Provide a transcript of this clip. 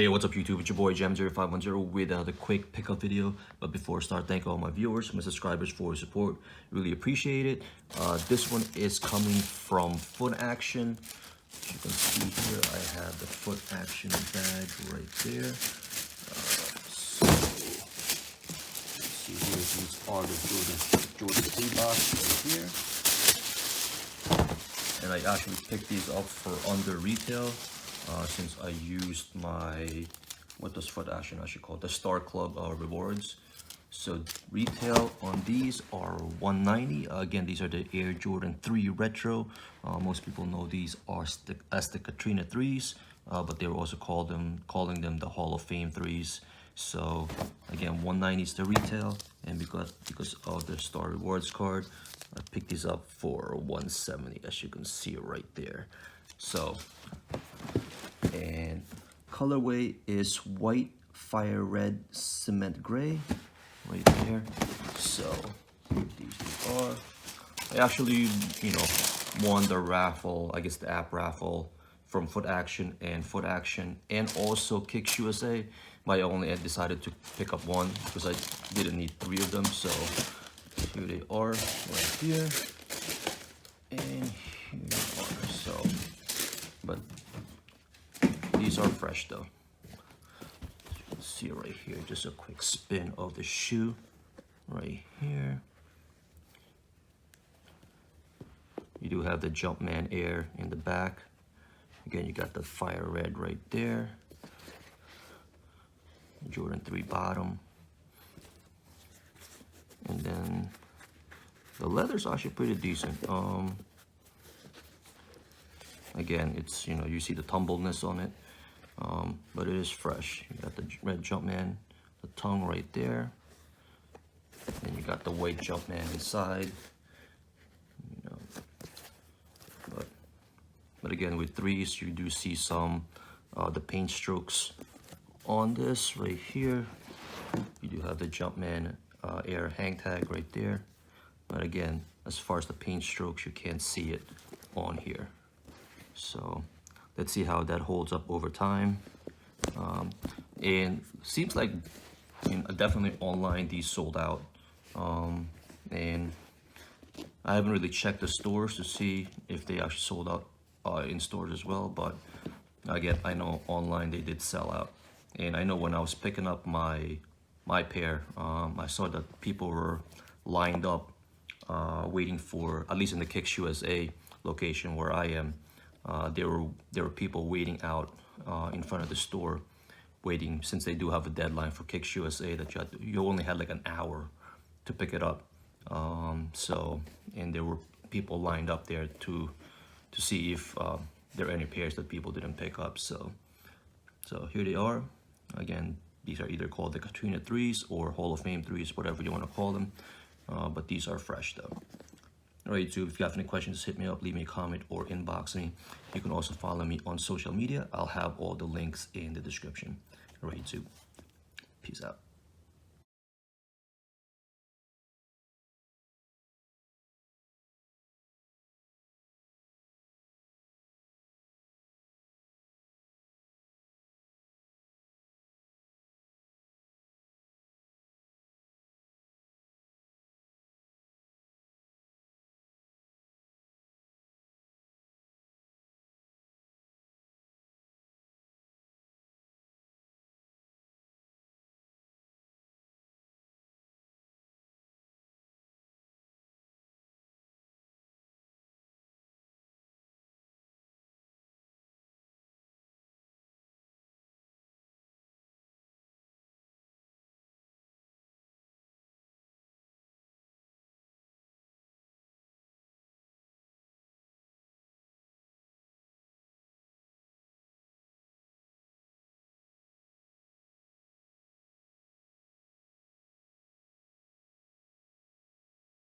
Hey, what's up YouTube? It's your boy Jam0510 with another quick pickup video. But before I start, thank all my viewers, my subscribers for your support. Really appreciate it. This one is coming from Footaction. As you can see here, I have the Footaction bag right there. So, let's see here, these are the Jordan 3 box right here. And I actually picked these up for under retail. Since I used my, what does Footaction actually call it? The Star Club rewards. So retail on these are $190. Again, these are the Air Jordan 3 Retro. Most people know these are as the Katrina 3s, but they were also calling them the Hall of Fame 3s. So again, $190 is the retail, and because of the Star Rewards card, I picked these up for $170, as you can see right there. So, and colorway is white, fire red, cement gray right there. So these are, I actually won the raffle, I guess the app raffle from Footaction and also Kicks USA, but I only decided to pick up one because I didn't need 3 of them. So here they are right here, and here they are. So, but these are fresh though. As you can see right here, just a quick spin of the shoe right here. You do have the Jumpman Air in the back. Again, you got the fire red right there. Jordan 3 bottom. And then the leather's actually pretty decent. Again, it's, you see the tumbleness on it. But it is fresh. You got the red Jumpman, the tongue right there. Then you got the white Jumpman inside. But again, with 3s, you do see some the paint strokes on this right here. You do have the Jumpman Air hang tag right there. But again, as far as the paint strokes, you can't see it on here. So let's see how that holds up over time. And seems like definitely online these sold out. And I haven't really checked the stores to see if they actually sold out in stores as well. But again, I know online they did sell out. And I know when I was picking up my pair, I saw that people were lined up waiting for, at least in the Kicks USA location where I am. There were people waiting out in front of the store, waiting, since they do have a deadline for Kicks USA that you only had like an hour to pick it up. So, and there were people lined up there to see if there are any pairs that people didn't pick up. So here they are. Again, these are either called the Katrina 3s or Hall of Fame 3s, whatever you want to call them. But these are fresh though. Alright YouTube, if you have any questions, hit me up, leave me a comment or inbox me. You can also follow me on social media. I'll have all the links in the description. Alright YouTube, peace out.